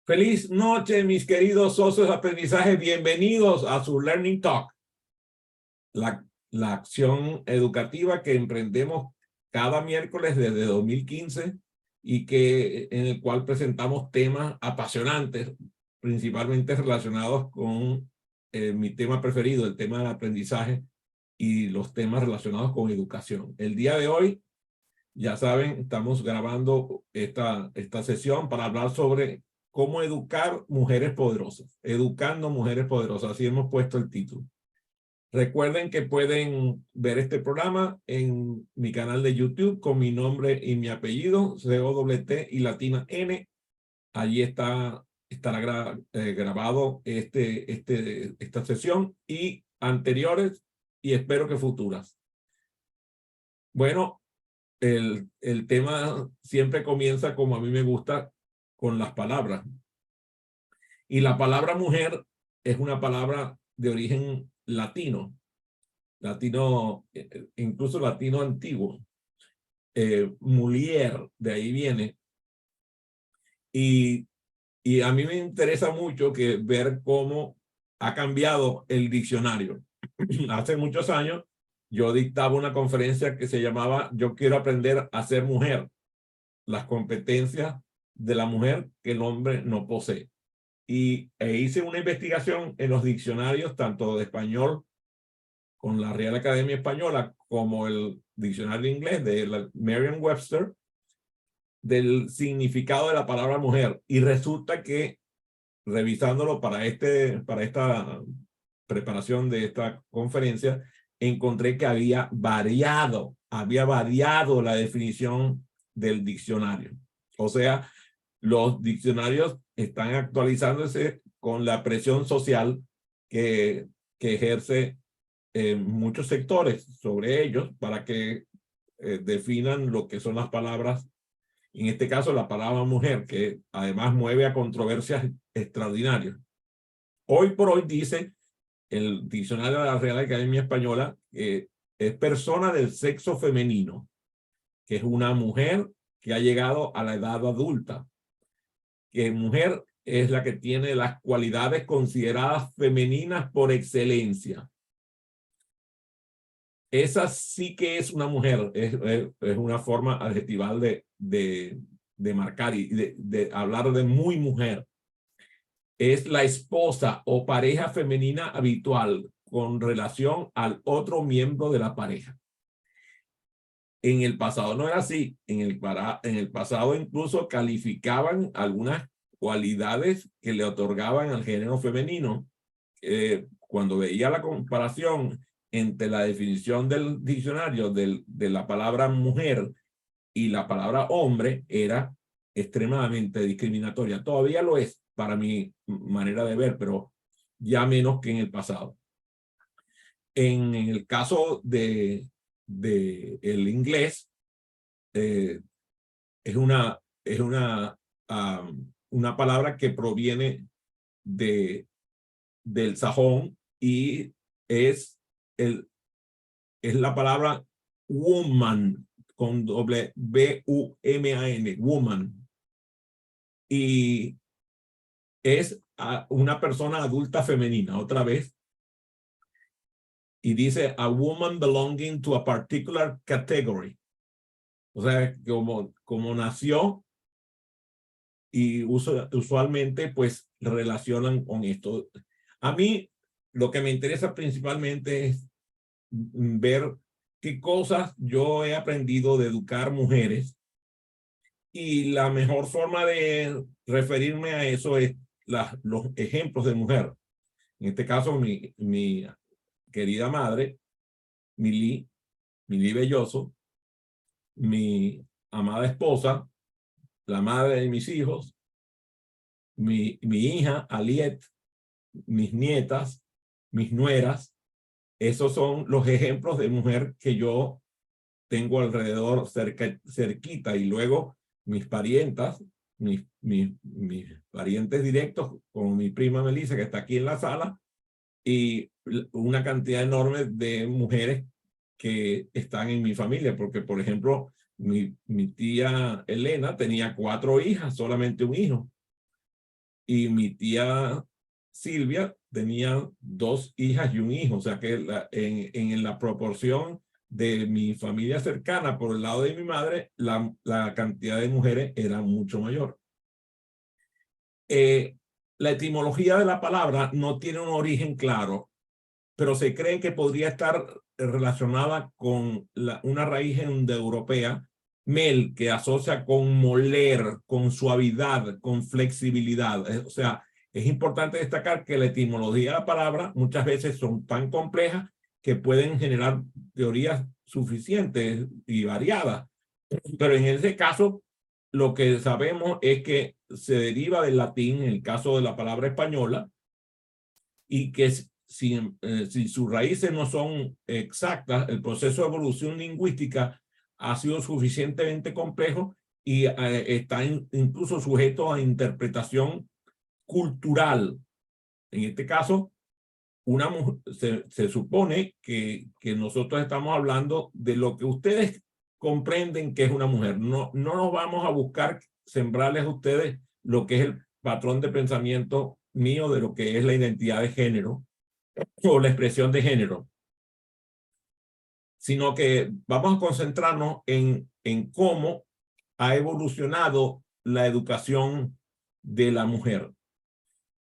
Feliz noche, mis queridos socios de aprendizaje. Bienvenidos a su Learning Talk, la acción educativa que emprendemos cada miércoles desde 2015 y en el cual presentamos temas apasionantes, principalmente relacionados con mi tema preferido, el tema del aprendizaje y los temas relacionados con educación. El día de hoy, ya saben, estamos grabando esta sesión para hablar sobre cómo educar mujeres poderosas. Educando mujeres poderosas, así hemos puesto el título. Recuerden que pueden ver este programa en mi canal de YouTube con mi nombre y mi apellido, C-O-T y latina N. Allí estará grabado esta sesión y anteriores y espero que futuras. Bueno, el tema siempre comienza como a mí me gusta, con las palabras. Y la palabra mujer es una palabra de origen latino, incluso latino antiguo. Mulier, de ahí viene. Y a mí me interesa mucho ver cómo ha cambiado el diccionario. Hace muchos años yo dictaba una conferencia que se llamaba Yo quiero aprender a ser mujer, las competencias de la mujer que el hombre no posee. Hice una investigación en los diccionarios, tanto de español con la Real Academia Española como el diccionario inglés de la Merriam-Webster, del significado de la palabra mujer. Y resulta que, revisándolo para esta preparación de esta conferencia, encontré que había variado la definición del diccionario. O sea, los diccionarios están actualizándose con la presión social que ejerce muchos sectores sobre ellos para que definan lo que son las palabras. En este caso, la palabra mujer, que además mueve a controversias extraordinarias. Hoy por hoy dice el diccionario de la Real Academia Española que es persona del sexo femenino, que es una mujer que ha llegado a la edad adulta, que mujer es la que tiene las cualidades consideradas femeninas por excelencia. Esa sí que es una mujer, es una forma adjetival de marcar y de hablar de muy mujer. Es la esposa o pareja femenina habitual con relación al otro miembro de la pareja. En el pasado no era así. En el pasado incluso calificaban algunas cualidades que le otorgaban al género femenino. Cuando veía la comparación entre la definición del diccionario de la palabra mujer y la palabra hombre, era extremadamente discriminatoria. Todavía lo es para mi manera de ver, pero ya menos que en el pasado. En el caso de el inglés, es una palabra que proviene del sajón y es la palabra woman, con doble B-U-M-A-N, woman. Y es una persona adulta femenina, otra vez. Y dice, a woman belonging to a particular category. O sea, como nació, y usualmente pues relacionan con esto. A mí lo que me interesa principalmente es ver qué cosas yo he aprendido de educar mujeres, y la mejor forma de referirme a eso es los ejemplos de mujer. En este caso, mi querida madre, Mili Belloso, mi amada esposa, la madre de mis hijos, mi hija Aliet, mis nietas, mis nueras. Esos son los ejemplos de mujer que yo tengo alrededor, cerquita. Y luego mis parientas, mis parientes directos, como mi prima Melissa, que está aquí en la sala, y una cantidad enorme de mujeres que están en mi familia, porque, por ejemplo, mi tía Elena tenía 4 hijas, solamente un hijo. y mi tía Silvia tenía 2 hijas y un hijo, o sea que en la proporción de mi familia cercana por el lado de mi madre, la cantidad de mujeres era mucho mayor. La etimología de la palabra no tiene un origen claro, pero se cree que podría estar relacionada con una raíz indoeuropea, mel, que asocia con moler, con suavidad, con flexibilidad. O sea, es importante destacar que la etimología de la palabra muchas veces son tan complejas que pueden generar teorías suficientes y variadas. Pero en ese caso, lo que sabemos es que se deriva del latín, en el caso de la palabra española, y que si sus raíces no son exactas, el proceso de evolución lingüística ha sido suficientemente complejo y está incluso sujeto a interpretación cultural. En este caso, se supone que nosotros estamos hablando de lo que ustedes comprenden que es una mujer. No nos vamos a buscar sembrarles a ustedes lo que es el patrón de pensamiento mío de lo que es la identidad de género o la expresión de género, sino que vamos a concentrarnos en cómo ha evolucionado la educación de la mujer.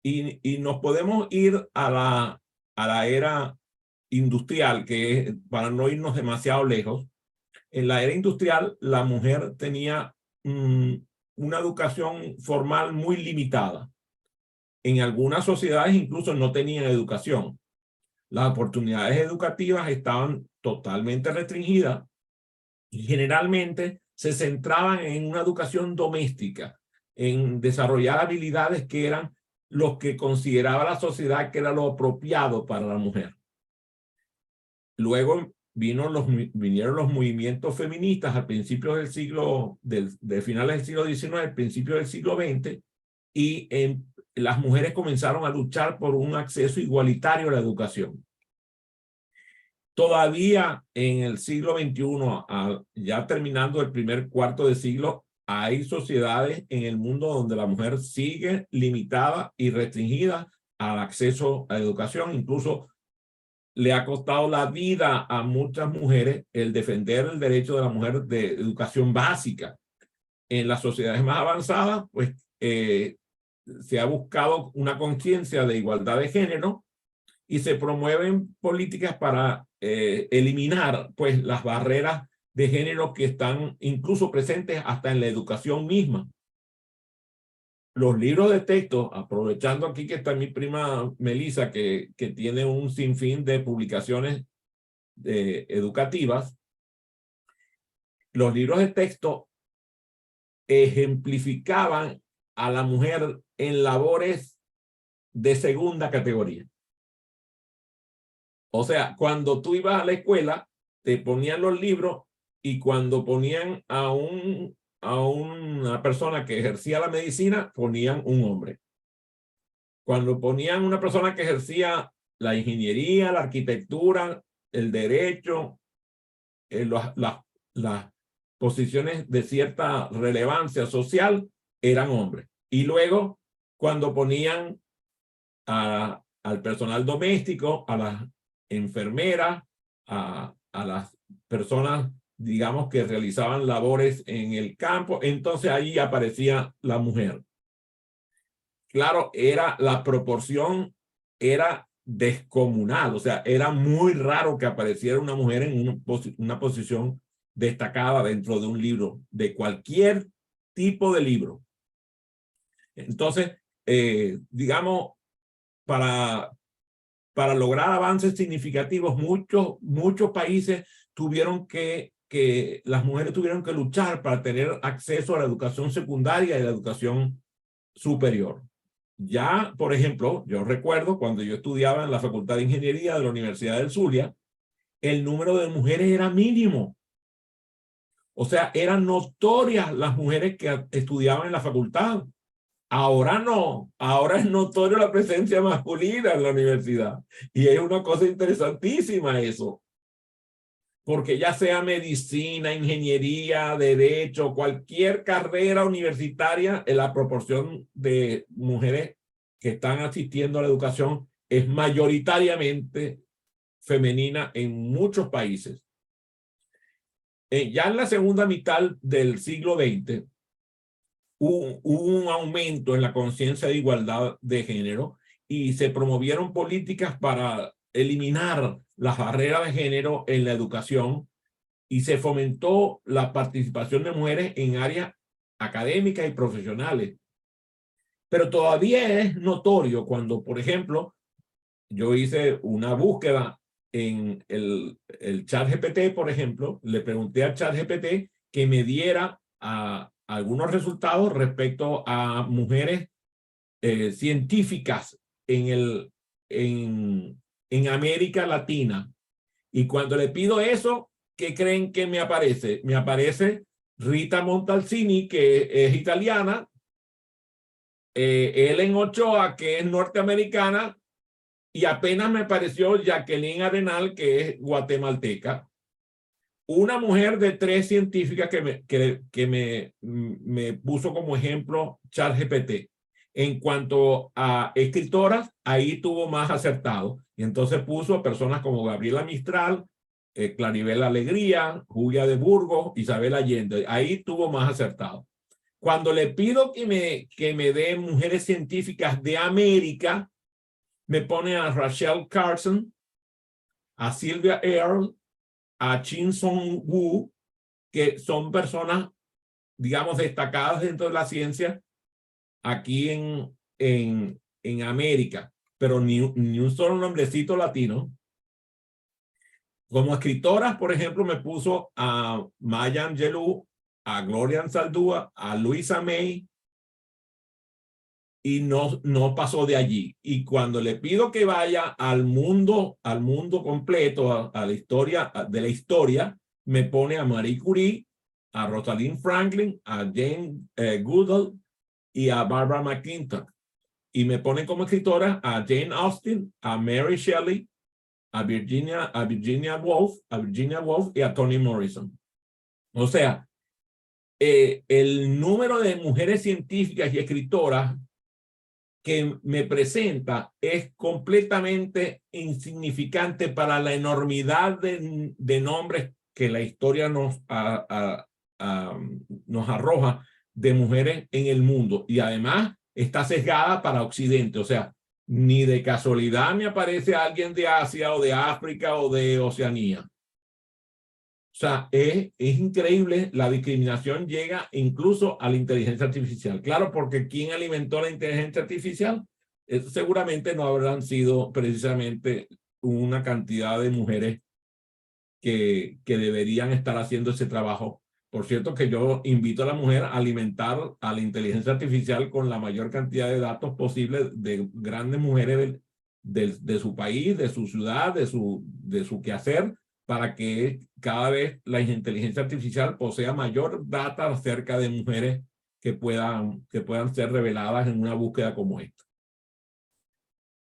Y nos podemos ir a la era industrial, que es, para no irnos demasiado lejos, en la era industrial la mujer tenía una educación formal muy limitada. En algunas sociedades incluso no tenían educación. Las oportunidades educativas estaban totalmente restringidas y generalmente se centraban en una educación doméstica, en desarrollar habilidades que eran los que consideraba la sociedad que era lo apropiado para la mujer. Luego vinieron los movimientos feministas a principios del siglo, de finales del siglo XIX, principios del siglo XX, y las mujeres comenzaron a luchar por un acceso igualitario a la educación. Todavía en el siglo XXI, ya terminando el primer cuarto de siglo, hay sociedades en el mundo donde la mujer sigue limitada y restringida al acceso a la educación. Incluso le ha costado la vida a muchas mujeres el defender el derecho de la mujer de educación básica. En las sociedades más avanzadas, pues se ha buscado una conciencia de igualdad de género y se promueven políticas para eliminar pues las barreras de género que están incluso presentes hasta en la educación misma. Los libros de texto, aprovechando aquí que está mi prima Melissa, que tiene un sinfín de publicaciones educativas, los libros de texto ejemplificaban a la mujer en labores de segunda categoría. O sea, cuando tú ibas a la escuela, te ponían los libros y cuando ponían a una persona que ejercía la medicina, ponían un hombre. Cuando ponían una persona que ejercía la ingeniería, la arquitectura, el derecho, las posiciones de cierta relevancia social, eran hombres. Y luego, cuando ponían al personal doméstico, a las enfermeras, a las personas, digamos, que realizaban labores en el campo, entonces ahí aparecía la mujer. Claro, la proporción era descomunal, o sea, era muy raro que apareciera una mujer en una posición destacada dentro de un libro, de cualquier tipo de libro. Entonces, digamos, para lograr avances significativos, muchos países tuvieron que las mujeres tuvieron que luchar para tener acceso a la educación secundaria y la educación superior. Ya, por ejemplo, yo recuerdo cuando yo estudiaba en la Facultad de Ingeniería de la Universidad del Zulia, el número de mujeres era mínimo. O sea, eran notorias las mujeres que estudiaban en la facultad. Ahora no, ahora es notorio la presencia masculina en la universidad. Y es una cosa interesantísima eso. porque ya sea medicina, ingeniería, derecho, cualquier carrera universitaria, la proporción de mujeres que están asistiendo a la educación es mayoritariamente femenina en muchos países. Ya en la segunda mitad del siglo XX hubo un aumento en la conciencia de igualdad de género y se promovieron políticas para eliminar las barreras de género en la educación y se fomentó la participación de mujeres en áreas académicas y profesionales. Pero todavía es notorio cuando, por ejemplo, yo hice una búsqueda en el ChatGPT, por ejemplo, le pregunté al ChatGPT que me diera algunos resultados respecto a mujeres científicas en América Latina. Y cuando le pido eso, ¿qué creen que me aparece? Me aparece Rita Montalcini, que es italiana, Ellen Ochoa, que es norteamericana, y apenas me pareció Jacqueline Arenal, que es guatemalteca. Una mujer de 3 científicas que me puso como ejemplo ChatGPT. En cuanto a escritoras, ahí tuvo más acertado. Y entonces puso personas como Gabriela Mistral, Claribel Alegría, Julia de Burgos, Isabel Allende. Ahí tuvo más acertado. Cuando le pido que me dé mujeres científicas de América, me pone a Rachel Carson, a Sylvia Earle, a Chin Song Wu, que son personas, digamos, destacadas dentro de la ciencia aquí en América, pero ni un solo nombrecito latino. Como escritoras, por ejemplo, me puso a Maya Angelou, a Gloria Anzaldúa, a Luisa May, y no pasó de allí. Y cuando le pido que vaya al mundo completo, a la historia de la historia, me pone a Marie Curie, a Rosalind Franklin, a Jane Goodall y a Barbara McClintock. Y me pone como escritora a Jane Austen, a Mary Shelley, a Virginia Woolf y a Toni Morrison. O sea, el número de mujeres científicas y escritoras que me presenta es completamente insignificante para la enormidad de nombres que la historia nos arroja de mujeres en el mundo. Y además está sesgada para Occidente. O sea, ni de casualidad me aparece alguien de Asia o de África o de Oceanía. O sea, es increíble, la discriminación llega incluso a la inteligencia artificial. Claro, porque ¿quién alimentó la inteligencia artificial? Seguramente no habrán sido precisamente una cantidad de mujeres que deberían estar haciendo ese trabajo. Por cierto, que yo invito a la mujer a alimentar a la inteligencia artificial con la mayor cantidad de datos posible de grandes mujeres de su país, de su ciudad, de su quehacer, para que cada vez la inteligencia artificial posea mayor data acerca de mujeres que puedan ser reveladas en una búsqueda como esta.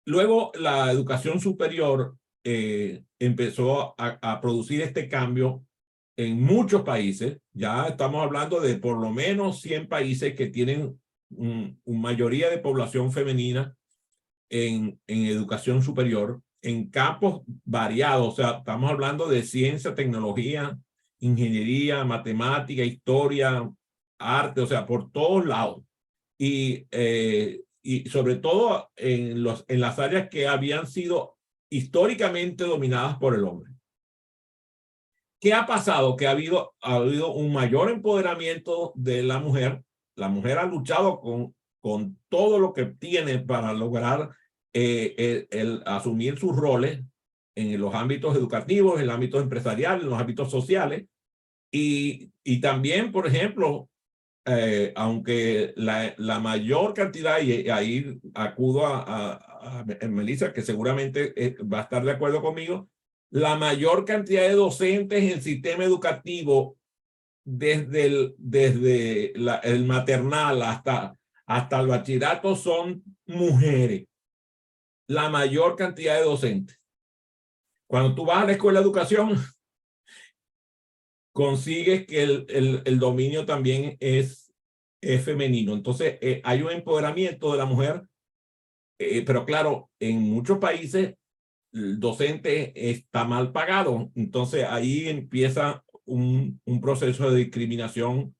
Luego, la educación superior empezó a producir este cambio en muchos países. Ya estamos hablando de por lo menos 100 países que tienen una mayoría de población femenina en educación superior, en campos variados. O sea, estamos hablando de ciencia, tecnología, ingeniería, matemática, historia, arte, o sea, por todos lados. Y sobre todo en las áreas que habían sido históricamente dominadas por el hombre. ¿Qué ha pasado? Que ha habido un mayor empoderamiento de la mujer. La mujer ha luchado con todo lo que tiene para lograr el asumir sus roles en los ámbitos educativos, en el ámbito empresarial, en los ámbitos sociales. Y también, por ejemplo, aunque la mayor cantidad, y ahí acudo a Melissa, que seguramente va a estar de acuerdo conmigo, la mayor cantidad de docentes en el sistema educativo, desde el maternal hasta el bachillerato, son mujeres. La mayor cantidad de docentes. Cuando tú vas a la escuela de educación, consigues que el dominio también es femenino. Entonces, hay un empoderamiento de la mujer, pero claro, en muchos países el docente está mal pagado. Entonces, ahí empieza un proceso de discriminación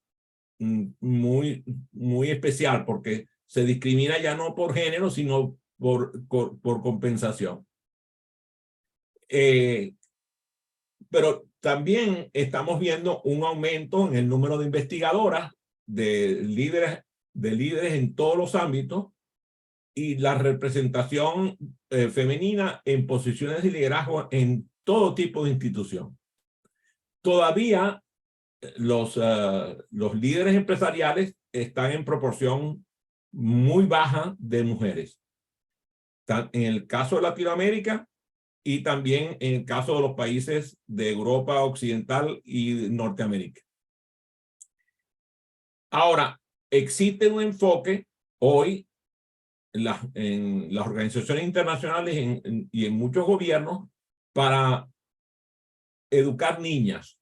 muy especial, porque se discrimina ya no por género, sino por compensación. Pero también estamos viendo un aumento en el número de investigadoras, de líderes en todos los ámbitos, y la representación femenina en posiciones de liderazgo en todo tipo de institución. Todavía los líderes empresariales están en proporción muy baja de mujeres. En el caso de Latinoamérica y también en el caso de los países de Europa Occidental y Norteamérica. Ahora, existe un enfoque hoy en las organizaciones internacionales y en muchos gobiernos para educar niñas.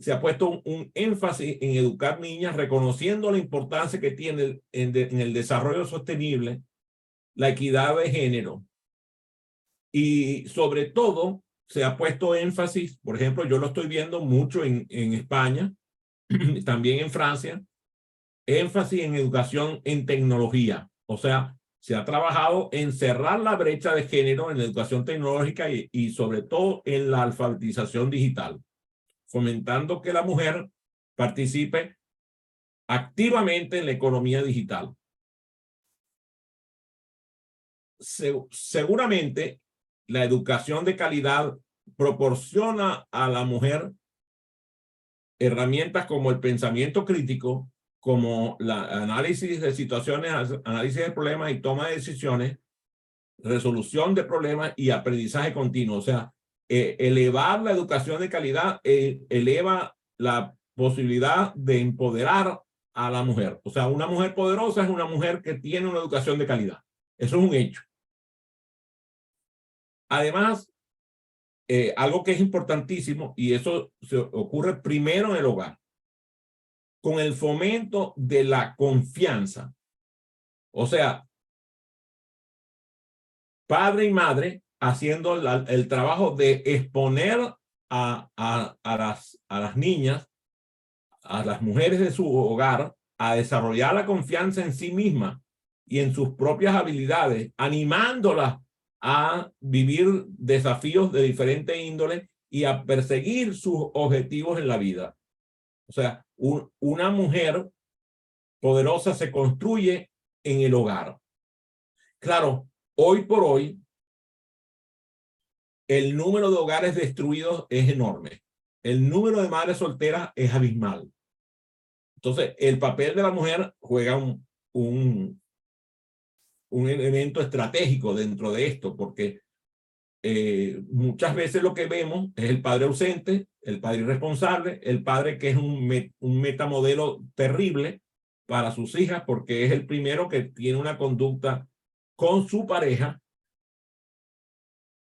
Se ha puesto un énfasis en educar niñas, reconociendo la importancia que tiene en el desarrollo sostenible, la equidad de género. Y sobre todo, se ha puesto énfasis, por ejemplo, yo lo estoy viendo mucho en España, también en Francia, énfasis en educación en tecnología. O sea, se ha trabajado en cerrar la brecha de género en la educación tecnológica y sobre todo en la alfabetización digital, fomentando que la mujer participe activamente en la economía digital. Seguramente la educación de calidad proporciona a la mujer herramientas como el pensamiento crítico, como el análisis de situaciones, análisis de problemas y toma de decisiones, resolución de problemas y aprendizaje continuo. O sea, elevar la educación de calidad eleva la posibilidad de empoderar a la mujer. O sea, una mujer poderosa es una mujer que tiene una educación de calidad. Eso es un hecho. Además, algo que es importantísimo, y eso se ocurre primero en el hogar, con el fomento de la confianza. O sea, padre y madre haciendo el trabajo de exponer a las niñas, a las mujeres de su hogar, a desarrollar la confianza en sí misma y en sus propias habilidades, animándolas a vivir desafíos de diferente índole y a perseguir sus objetivos en la vida. O sea, una mujer poderosa se construye en el hogar. Claro, hoy por hoy, el número de hogares destruidos es enorme. El número de madres solteras es abismal. Entonces, el papel de la mujer juega un elemento estratégico dentro de esto, porque muchas veces lo que vemos es el padre ausente, el padre irresponsable, el padre que es un metamodelo terrible para sus hijas, porque es el primero que tiene una conducta con su pareja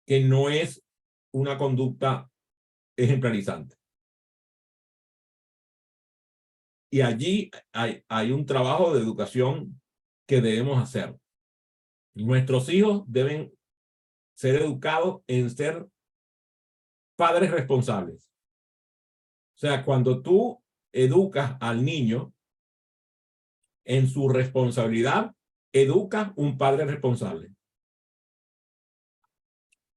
que no es una conducta ejemplarizante. Y allí hay un trabajo de educación que debemos hacer. Nuestros hijos deben ser educados en ser padres responsables. O sea, cuando tú educas al niño en su responsabilidad, educas un padre responsable.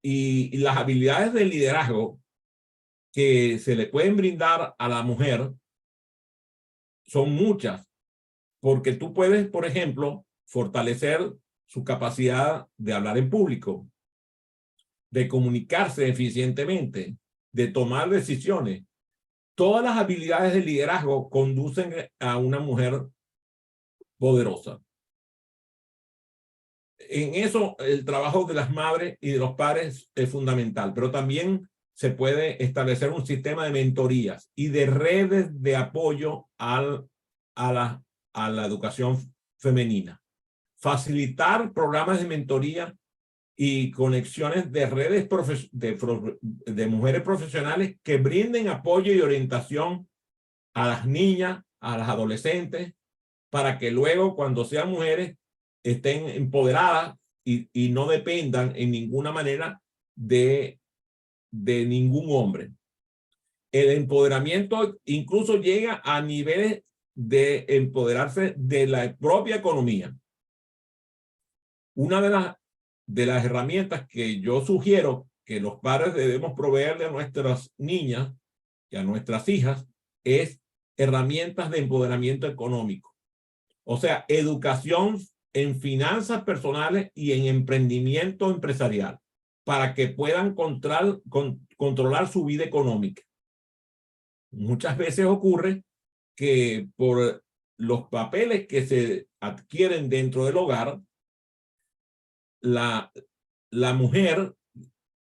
Y las habilidades de liderazgo que se le pueden brindar a la mujer son muchas, porque tú puedes, por ejemplo, fortalecer su capacidad de hablar en público, de comunicarse eficientemente, de tomar decisiones. Todas las habilidades de liderazgo conducen a una mujer poderosa. En eso, el trabajo de las madres y de los padres es fundamental, pero también se puede establecer un sistema de mentorías y de redes de apoyo a la educación femenina. Facilitar programas de mentoría y conexiones de redes de mujeres profesionales que brinden apoyo y orientación a las niñas, a las adolescentes, para que luego cuando sean mujeres estén empoderadas y no dependan en ninguna manera de ningún hombre. El empoderamiento incluso llega a niveles de empoderarse de la propia economía. Una de las herramientas que yo sugiero que los padres debemos proveerle a nuestras niñas y a nuestras hijas es herramientas de empoderamiento económico. O sea, educación en finanzas personales y en emprendimiento empresarial para que puedan controlar su vida económica. Muchas veces ocurre que por los papeles que se adquieren dentro del hogar, la mujer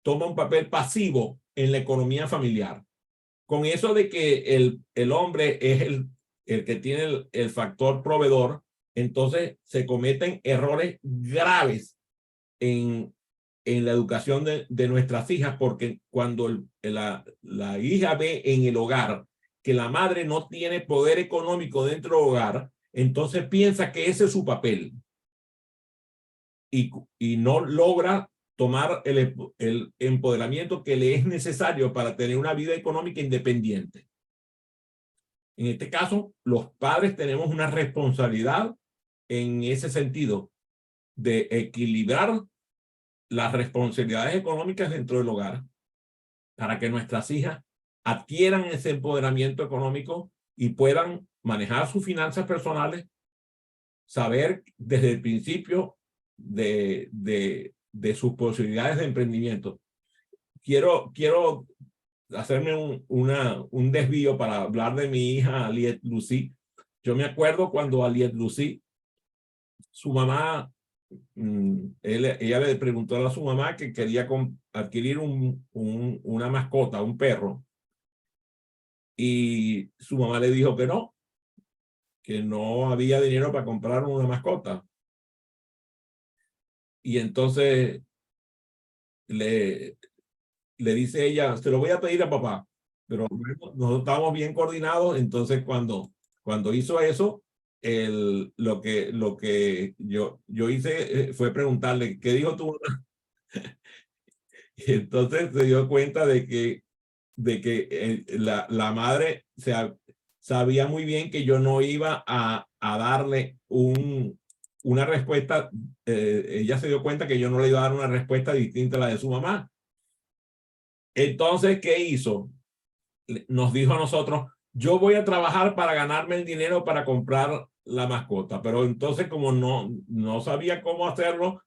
toma un papel pasivo en la economía familiar. Con eso de que el hombre es el que tiene el factor proveedor, entonces se cometen errores graves en la educación de nuestras hijas, porque cuando la hija ve en el hogar que la madre no tiene poder económico dentro del hogar, entonces piensa que ese es su papel y no logra tomar el empoderamiento que le es necesario para tener una vida económica independiente. En este caso, los padres tenemos una responsabilidad en ese sentido de equilibrar las responsabilidades económicas dentro del hogar para que nuestras hijas adquieran ese empoderamiento económico y puedan manejar sus finanzas personales, saber desde el principio de sus posibilidades de emprendimiento. Quiero hacerme un desvío para hablar de mi hija Aliette Lucy. Yo me acuerdo cuando Aliette Lucy, su mamá, ella le preguntó a su mamá que quería adquirir una mascota, un perro. Y su mamá le dijo que no había dinero para comprar una mascota. Y entonces le dice ella, se lo voy a pedir a papá. Pero bueno, nosotros estábamos bien coordinados, entonces cuando hizo eso, lo que yo hice fue preguntarle, ¿qué dijo tu mamá? Y entonces se dio cuenta de que la madre sabía muy bien que yo no iba a darle una respuesta. Ella se dio cuenta que yo no le iba a dar una respuesta distinta a la de su mamá. Entonces, ¿qué hizo? Nos dijo a nosotros, yo voy a trabajar para ganarme el dinero para comprar la mascota, pero entonces como no sabía cómo hacerlo,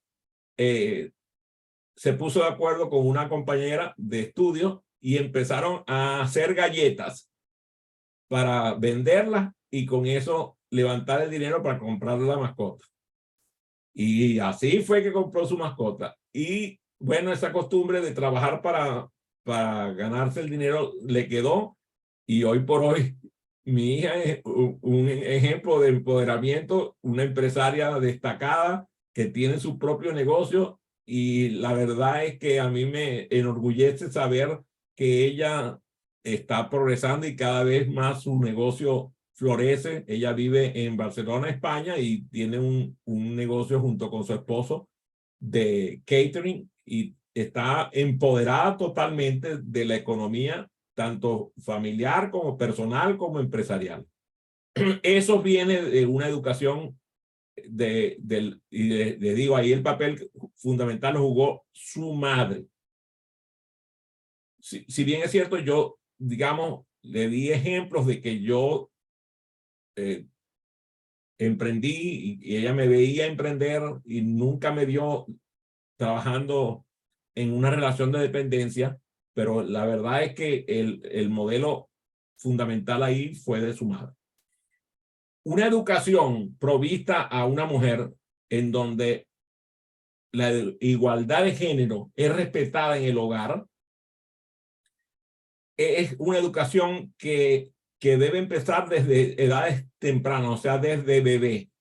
se puso de acuerdo con una compañera de estudio y empezaron a hacer galletas para venderlas y con eso levantar el dinero para comprar la mascota. Y así fue que compró su mascota. Y bueno, esa costumbre de trabajar para ganarse el dinero le quedó, y hoy por hoy mi hija es un ejemplo de empoderamiento, una empresaria destacada que tiene su propio negocio, y la verdad es que a mí me enorgullece saber que ella está progresando y cada vez más su negocio florece. Ella vive en Barcelona, España, y tiene un negocio junto con su esposo de catering y está empoderada totalmente de la economía, tanto familiar como personal como empresarial. Eso viene de una educación y le digo, ahí el papel fundamental lo jugó su madre. Si bien es cierto, yo, digamos, le di ejemplos de que yo emprendí y ella me veía emprender y nunca me vio trabajando en una relación de dependencia, pero la verdad es que el modelo fundamental ahí fue de su madre. Una educación provista a una mujer en donde la igualdad de género es respetada en el hogar es una educación que debe empezar desde edades tempranas, o sea, desde bebé.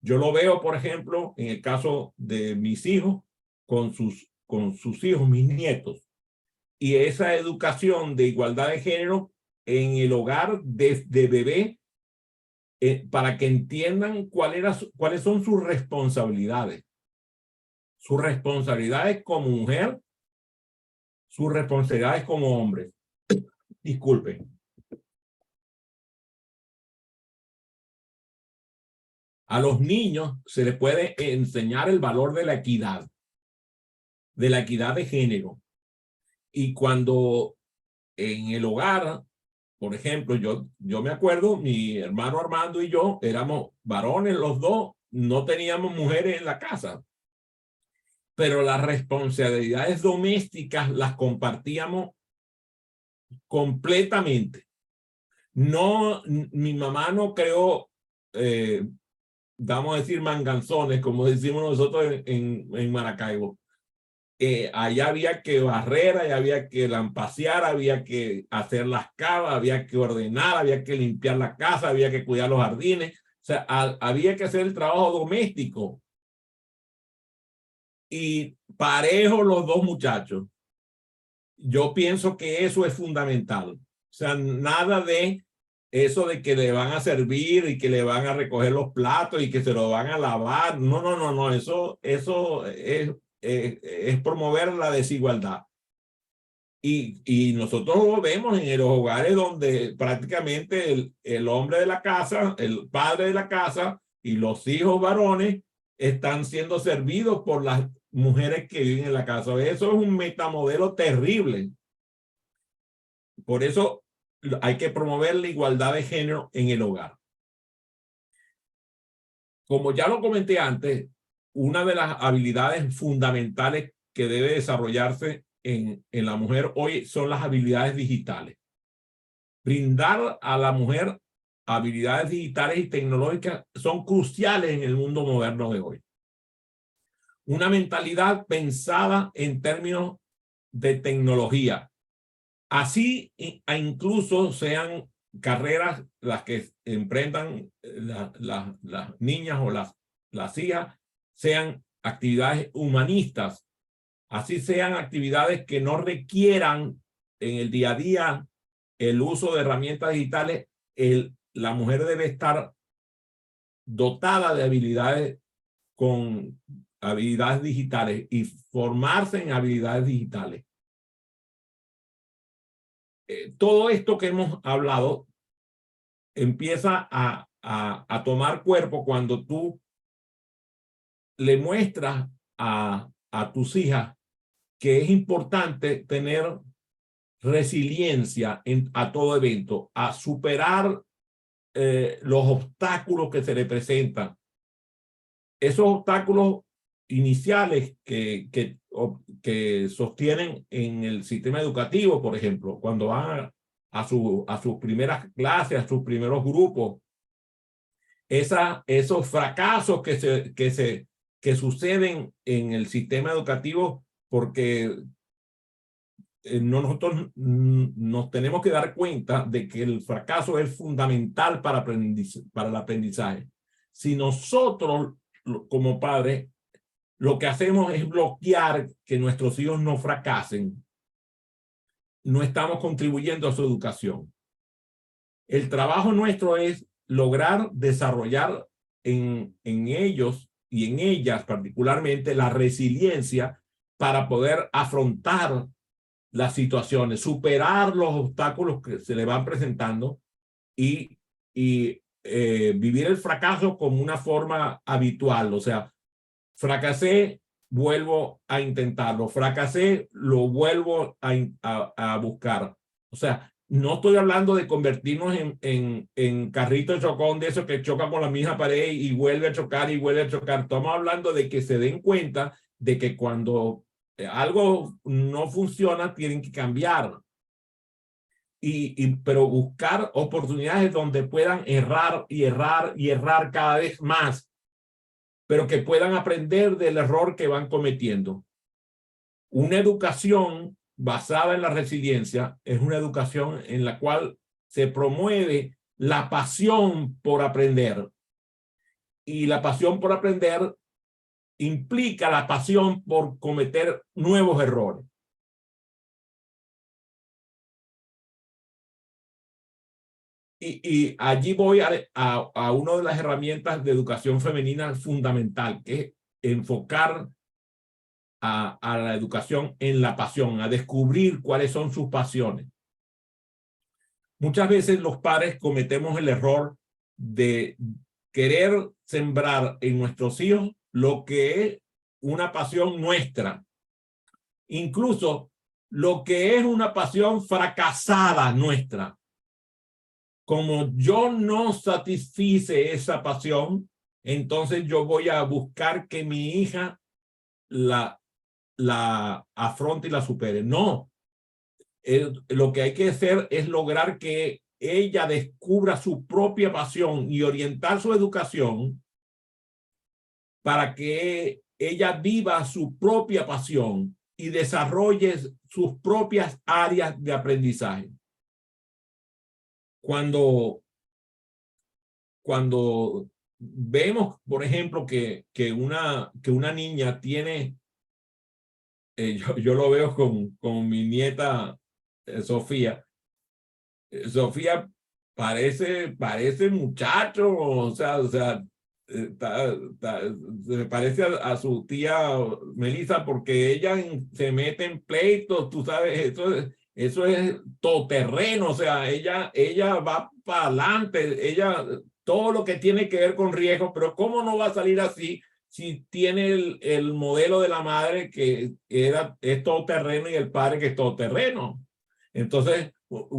Yo lo veo, por ejemplo, en el caso de mis hijos, con sus hijos, mis nietos. Y esa educación de igualdad de género en el hogar desde bebé, para que entiendan cuáles son sus responsabilidades. Sus responsabilidades como mujer, sus responsabilidades como hombre. Disculpen. A los niños se les puede enseñar el valor de la equidad de género. Y cuando en el hogar, por ejemplo, yo me acuerdo, mi hermano Armando y yo éramos varones los dos, no teníamos mujeres en la casa, pero las responsabilidades domésticas las compartíamos completamente. No, mi mamá no creó, vamos a decir, manganzones, como decimos nosotros en Maracaibo. Allá había que barrer, allá había que lampasear, había que hacer las cavas, había que ordenar, había que limpiar la casa, había que cuidar los jardines. O sea, había que hacer el trabajo doméstico. Y parejo los dos muchachos. Yo pienso que eso es fundamental. O sea, nada de eso de que le van a servir y que le van a recoger los platos y que se los van a lavar. No, no, no, no. Eso es promover la desigualdad. Y nosotros lo vemos en los hogares donde prácticamente el hombre de la casa, el padre de la casa y los hijos varones están siendo servidos por las mujeres que viven en la casa. Eso es un metamodelo terrible. Por eso hay que promover la igualdad de género en el hogar. Como ya lo comenté antes, una de las habilidades fundamentales que debe desarrollarse en la mujer hoy son las habilidades digitales. Brindar a la mujer habilidades digitales y tecnológicas son cruciales en el mundo moderno de hoy. Una mentalidad pensada en términos de tecnología. Así incluso sean carreras las que emprendan las niñas o las hijas, sean actividades humanistas, así sean actividades que no requieran en el día a día el uso de herramientas digitales. La mujer debe estar dotada de habilidades con habilidades digitales y formarse en habilidades digitales. Todo esto que hemos hablado empieza a tomar cuerpo cuando tú le muestras a tus hijas que es importante tener resiliencia a todo evento, a superar los obstáculos que se le presentan. Esos obstáculos iniciales que sostienen en el sistema educativo, por ejemplo, cuando van a sus primeras clases, a sus primeros grupos, esos fracasos que suceden en el sistema educativo, porque nosotros nos tenemos que dar cuenta de que el fracaso es fundamental para el aprendizaje. Si nosotros, como padres, lo que hacemos es bloquear que nuestros hijos no fracasen, no estamos contribuyendo a su educación. El trabajo nuestro es lograr desarrollar en ellos y en ellas particularmente la resiliencia para poder afrontar las situaciones, superar los obstáculos que se le van presentando y vivir el fracaso como una forma habitual. O sea, fracasé, vuelvo a intentarlo. Fracasé, lo vuelvo a buscar. O sea, no estoy hablando de convertirnos en carrito de chocón de eso que choca con la misma pared y vuelve a chocar y vuelve a chocar. Estamos hablando de que se den cuenta de que cuando algo no funciona, tienen que cambiar. Pero buscar oportunidades donde puedan errar y errar y errar cada vez más, pero que puedan aprender del error que van cometiendo. Una educación basada en la resiliencia es una educación en la cual se promueve la pasión por aprender. Y la pasión por aprender implica la pasión por cometer nuevos errores. Y allí voy a una de las herramientas de educación femenina fundamental, que es enfocar a la educación en la pasión, a descubrir cuáles son sus pasiones. Muchas veces los padres cometemos el error de querer sembrar en nuestros hijos lo que es una pasión nuestra, incluso lo que es una pasión fracasada nuestra. Como yo no satisfice esa pasión, entonces yo voy a buscar que mi hija la afronte y la supere. No, lo que hay que hacer es lograr que ella descubra su propia pasión y orientar su educación para que ella viva su propia pasión y desarrolle sus propias áreas de aprendizaje. Cuando vemos, por ejemplo, que una niña tiene, yo lo veo con mi nieta Sofía. Sofía parece muchacho, o sea, se parece a su tía Melissa, porque ella se mete en pleitos, tú sabes, eso es todoterreno, o sea, ella va para adelante, todo lo que tiene que ver con riesgo, pero ¿cómo no va a salir así si tiene el modelo de la madre que es todoterreno y el padre que es todoterreno? Entonces,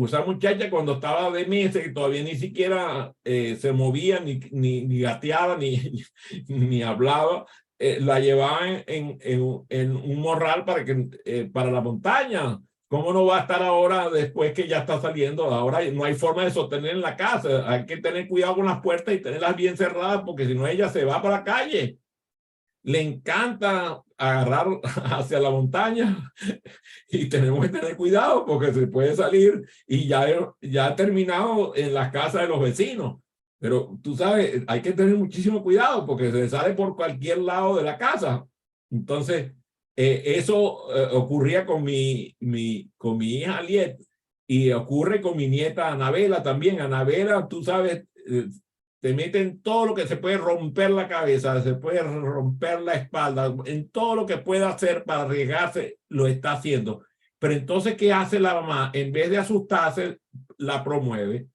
esa muchacha cuando estaba de meses y todavía ni siquiera se movía, ni gateaba, ni hablaba, la llevaban en un morral para la montaña. ¿Cómo no va a estar ahora después que ya está saliendo? Ahora no hay forma de sostener en la casa. Hay que tener cuidado con las puertas y tenerlas bien cerradas, porque si no ella se va para la calle. Le encanta agarrar hacia la montaña y tenemos que tener cuidado porque se puede salir y ya ha terminado en las casas de los vecinos. Pero tú sabes, hay que tener muchísimo cuidado porque se sale por cualquier lado de la casa. Entonces, eso ocurría con mi hija Aliet, y ocurre con mi nieta Anabela también. Anabela, tú sabes, te meten todo lo que se puede romper la cabeza, se puede romper la espalda, en todo lo que pueda hacer para arriesgarse, lo está haciendo. Pero entonces, ¿qué hace la mamá? En vez de asustarse, la promueve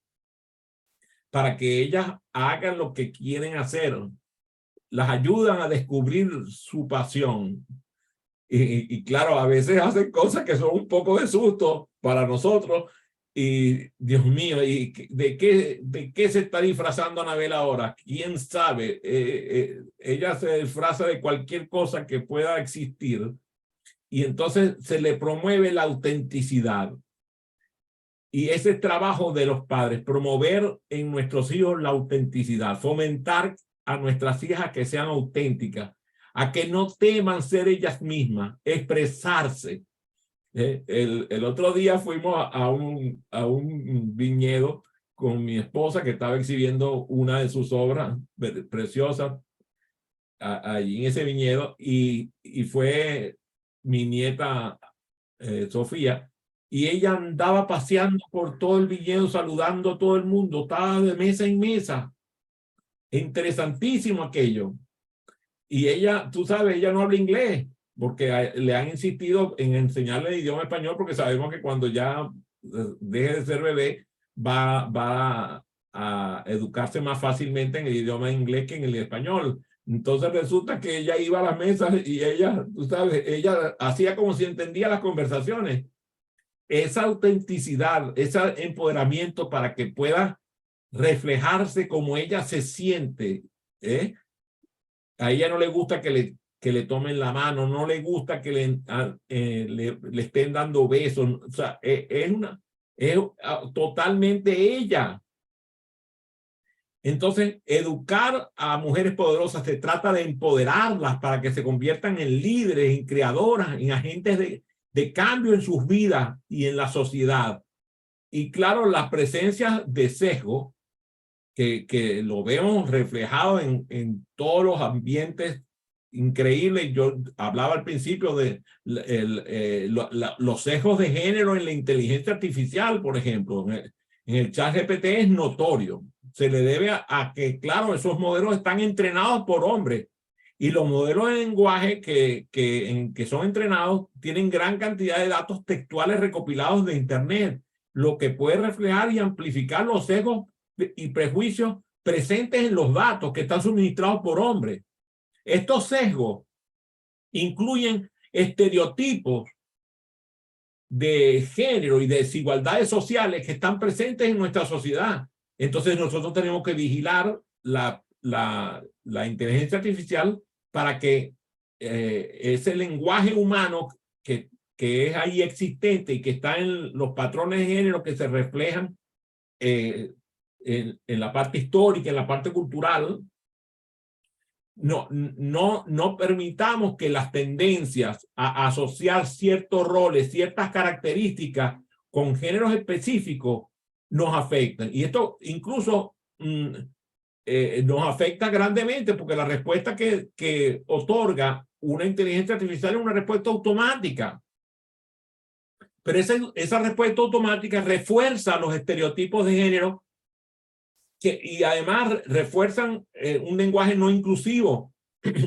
para que ellas hagan lo que quieren hacer. Las ayudan a descubrir su pasión. Y claro, a veces hacen cosas que son un poco de susto para nosotros. Y Dios mío, ¿y de qué se está disfrazando Anabel ahora? ¿Quién sabe? Ella se disfraza de cualquier cosa que pueda existir. Y entonces se le promueve la autenticidad. Y ese trabajo de los padres, promover en nuestros hijos la autenticidad, fomentar a nuestras hijas que sean auténticas, a que no teman ser ellas mismas, expresarse. El otro día fuimos a un viñedo con mi esposa, que estaba exhibiendo una de sus obras preciosas allí en ese viñedo, y fue mi nieta Sofía, y ella andaba paseando por todo el viñedo saludando a todo el mundo, estaba de mesa en mesa. Interesantísimo aquello. Y ella, tú sabes, ella no habla inglés, porque le han insistido en enseñarle el idioma español, porque sabemos que cuando ya deje de ser bebé, va a educarse más fácilmente en el idioma inglés que en el español. Entonces resulta que ella iba a las mesas y ella, tú sabes, ella hacía como si entendía las conversaciones. Esa autenticidad, ese empoderamiento para que pueda reflejarse como ella se siente, ¿eh? A ella no le gusta que le tomen la mano, no le gusta que le estén dando besos. O sea, es totalmente ella. Entonces, educar a mujeres poderosas se trata de empoderarlas para que se conviertan en líderes, en creadoras, en agentes de cambio en sus vidas y en la sociedad. Y claro, la presencia de sesgo, que lo vemos reflejado en todos los ambientes increíble. Yo hablaba al principio de los sesgos de género en la inteligencia artificial, por ejemplo. En el ChatGPT es notorio. Se le debe a que, claro, esos modelos están entrenados por hombres. Y los modelos de lenguaje que son entrenados tienen gran cantidad de datos textuales recopilados de Internet, lo que puede reflejar y amplificar los sesgos y prejuicios presentes en los datos que están suministrados por hombres. Estos sesgos incluyen estereotipos de género y desigualdades sociales que están presentes en nuestra sociedad. Entonces nosotros tenemos que vigilar la inteligencia artificial para que ese lenguaje humano que es ahí existente y que está en los patrones de género que se reflejan en la parte histórica, en la parte cultural, no permitamos que las tendencias a asociar ciertos roles, ciertas características con géneros específicos nos afecten. Y esto incluso nos afecta grandemente porque la respuesta que otorga una inteligencia artificial es una respuesta automática. Pero esa respuesta automática refuerza los estereotipos de género y además refuerzan un lenguaje no inclusivo,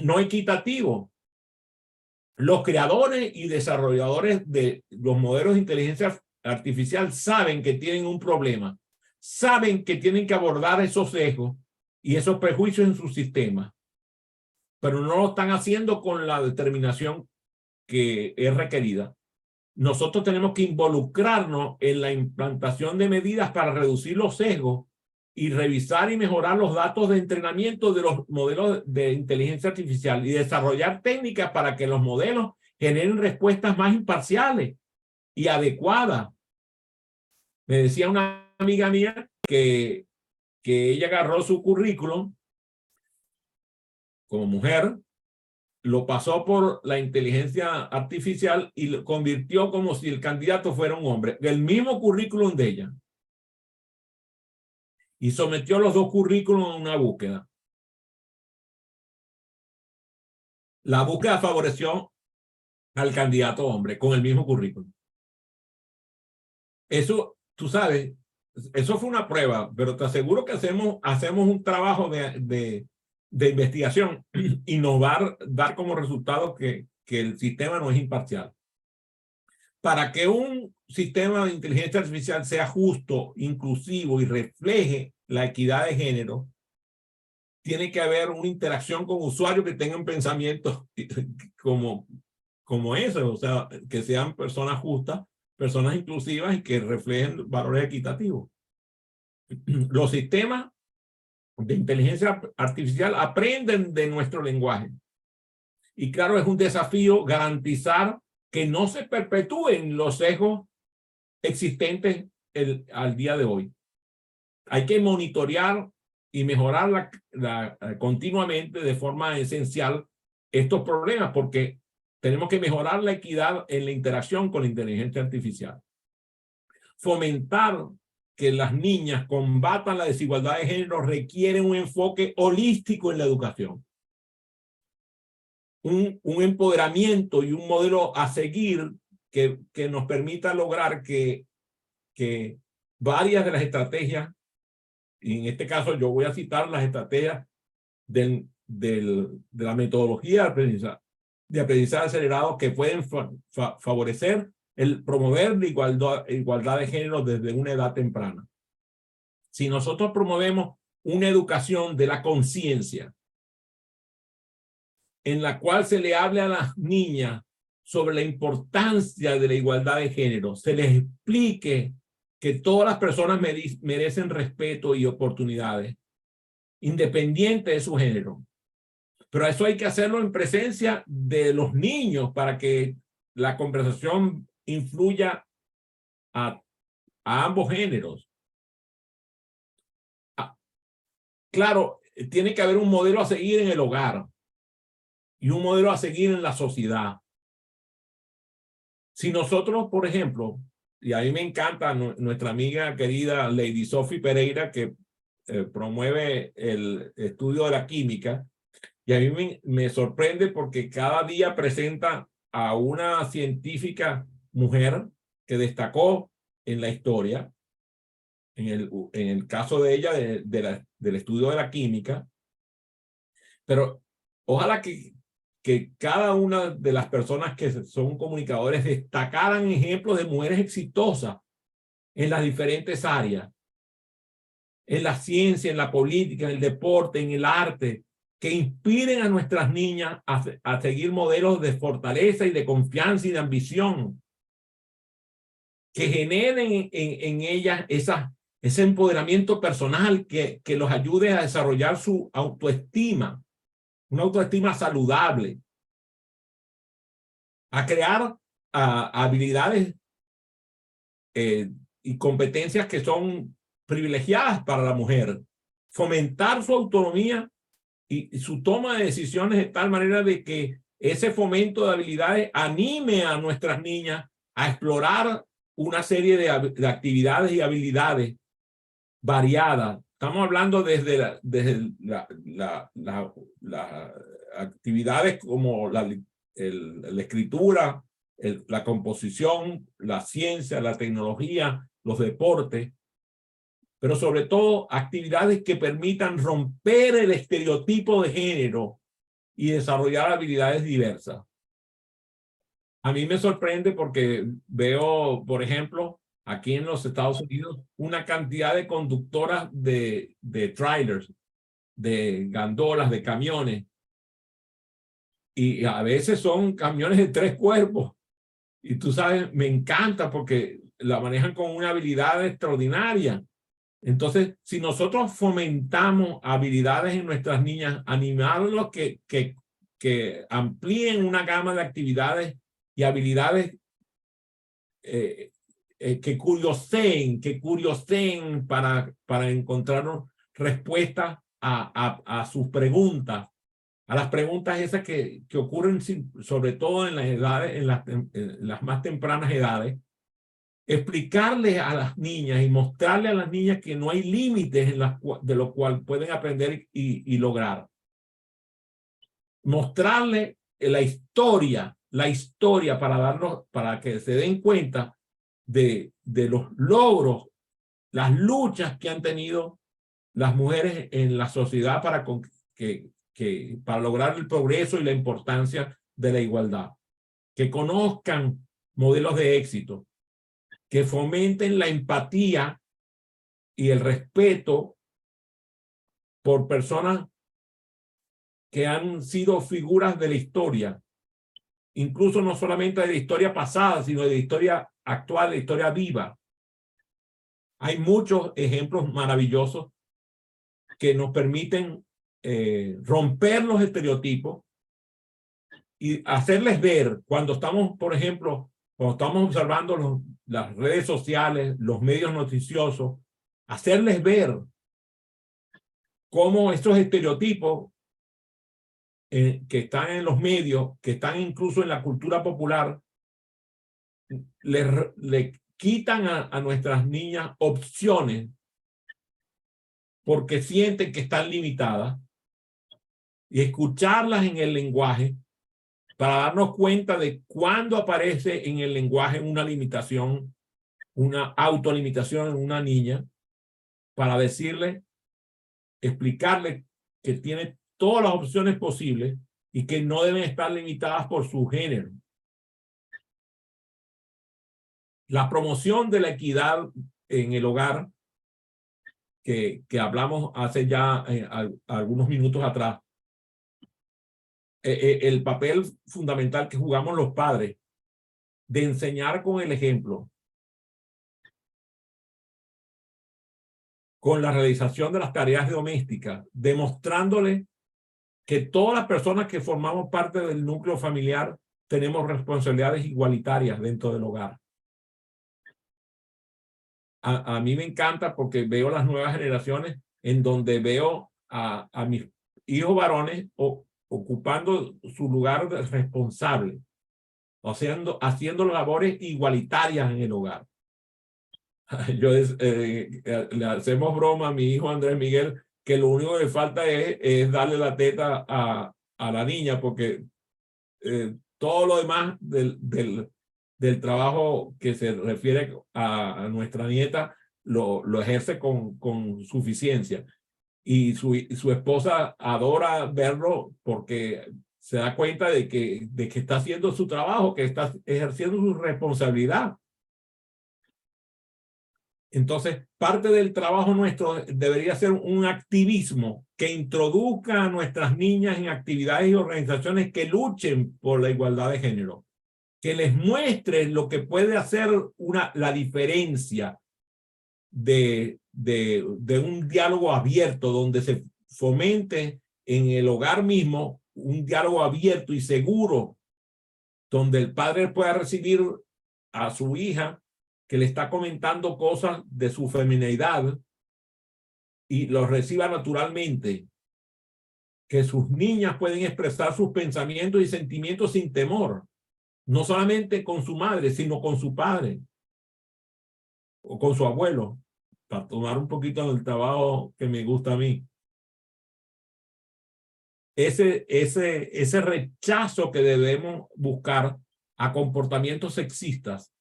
no equitativo. Los creadores y desarrolladores de los modelos de inteligencia artificial saben que tienen un problema, saben que tienen que abordar esos sesgos y esos prejuicios en su sistema, pero no lo están haciendo con la determinación que es requerida. Nosotros tenemos que involucrarnos en la implantación de medidas para reducir los sesgos y revisar y mejorar los datos de entrenamiento de los modelos de inteligencia artificial y desarrollar técnicas para que los modelos generen respuestas más imparciales y adecuadas. Me decía una amiga mía que ella agarró su currículum como mujer, lo pasó por la inteligencia artificial y lo convirtió como si el candidato fuera un hombre, del mismo currículum de ella. Y sometió los dos currículums a una búsqueda. La búsqueda favoreció al candidato hombre con el mismo currículum. Eso, tú sabes, eso fue una prueba, pero te aseguro que hacemos un trabajo de investigación y nos va a dar como resultado que el sistema no es imparcial. Para que un sistema de inteligencia artificial sea justo, inclusivo y refleje la equidad de género, tiene que haber una interacción con usuarios que tengan pensamientos como eso, o sea, que sean personas justas, personas inclusivas y que reflejen valores equitativos. Los sistemas de inteligencia artificial aprenden de nuestro lenguaje. Y claro, es un desafío garantizar que no se perpetúen los sesgos existentes al día de hoy. Hay que monitorear y mejorar continuamente de forma esencial estos problemas porque tenemos que mejorar la equidad en la interacción con la inteligencia artificial. Fomentar que las niñas combatan la desigualdad de género requiere un enfoque holístico en la educación. Un empoderamiento y un modelo a seguir que nos permita lograr que varias de las estrategias, y en este caso yo voy a citar las estrategias de la metodología de aprendizaje acelerado que pueden favorecer el promover la igualdad de género desde una edad temprana. Si nosotros promovemos una educación de la conciencia en la cual se le hable a las niñas sobre la importancia de la igualdad de género, se les explique que todas las personas merecen respeto y oportunidades, independiente de su género. Pero eso hay que hacerlo en presencia de los niños para que la conversación influya a ambos géneros. Claro, tiene que haber un modelo a seguir en el hogar y un modelo a seguir en la sociedad. Si nosotros, por ejemplo, y a mí me encanta nuestra amiga querida Lady Sophie Pereira, que promueve el estudio de la química, Y a mí me sorprende porque cada día presenta a una científica mujer que destacó en la historia, en el caso de ella, del estudio de la química, pero ojalá que cada una de las personas que son comunicadores destacaran ejemplos de mujeres exitosas en las diferentes áreas, en la ciencia, en la política, en el deporte, en el arte, que inspiren a nuestras niñas a seguir modelos de fortaleza y de confianza y de ambición, que generen en ellas ese empoderamiento personal que los ayude a desarrollar su autoestima, una autoestima saludable, a crear habilidades y competencias que son privilegiadas para la mujer, fomentar su autonomía y su toma de decisiones de tal manera de que ese fomento de habilidades anime a nuestras niñas a explorar una serie de actividades y habilidades variadas. Estamos hablando desde las actividades como la escritura, la composición, la ciencia, la tecnología, los deportes, pero sobre todo actividades que permitan romper el estereotipo de género y desarrollar habilidades diversas. A mí me sorprende porque veo, por ejemplo, aquí en los Estados Unidos, una cantidad de conductoras de trailers, de gandolas, de camiones, y a veces son camiones de 3 cuerpos. Y tú sabes, me encanta porque la manejan con una habilidad extraordinaria. Entonces, si nosotros fomentamos habilidades en nuestras niñas, animarlos que amplíen una gama de actividades y habilidades que curioseen para encontrar respuestas a sus preguntas, a las preguntas esas que ocurren sobre todo en las edades, en las más tempranas edades, explicarles a las niñas y mostrarles a las niñas que no hay límites de lo cual pueden aprender y lograr. Mostrarles la historia para que se den cuenta de los logros, las luchas que han tenido las mujeres en la sociedad para lograr el progreso y la importancia de la igualdad. Que conozcan modelos de éxito, que fomenten la empatía y el respeto por personas que han sido figuras de la historia, incluso no solamente de la historia pasada, sino de la historia actual, de la historia viva. Hay muchos ejemplos maravillosos que nos permiten romper los estereotipos y hacerles ver cuando estamos, por ejemplo, cuando estamos observando las redes sociales, los medios noticiosos, hacerles ver cómo estos estereotipos que están en los medios, que están incluso en la cultura popular, le quitan a nuestras niñas opciones porque sienten que están limitadas, y escucharlas en el lenguaje para darnos cuenta de cuándo aparece en el lenguaje una limitación, una autolimitación en una niña, para decirle, explicarle que tiene todas las opciones posibles y que no deben estar limitadas por su género. La promoción de la equidad en el hogar, que hablamos hace ya algunos minutos atrás, el papel fundamental que jugamos los padres de enseñar con el ejemplo, con la realización de las tareas domésticas, demostrándole que todas las personas que formamos parte del núcleo familiar tenemos responsabilidades igualitarias dentro del hogar. A mí me encanta porque veo las nuevas generaciones en donde veo a mis hijos varones ocupando su lugar de responsable, haciendo labores igualitarias en el hogar. Le hacemos broma a mi hijo Andrés Miguel que lo único que falta es darle la teta a la niña, porque todo lo demás del trabajo que se refiere a nuestra nieta lo ejerce con suficiencia. Y su esposa adora verlo porque se da cuenta de que está haciendo su trabajo, que está ejerciendo su responsabilidad. Entonces, parte del trabajo nuestro debería ser un activismo que introduzca a nuestras niñas en actividades y organizaciones que luchen por la igualdad de género, que les muestre lo que puede hacer la diferencia de un diálogo abierto, donde se fomente en el hogar mismo un diálogo abierto y seguro, donde el padre pueda recibir a su hija que le está comentando cosas de su feminidad y lo reciba naturalmente, que sus niñas pueden expresar sus pensamientos y sentimientos sin temor, no solamente con su madre, sino con su padre o con su abuelo, para tomar un poquito del trabajo que me gusta a mí. Ese rechazo que debemos buscar a comportamientos sexistas.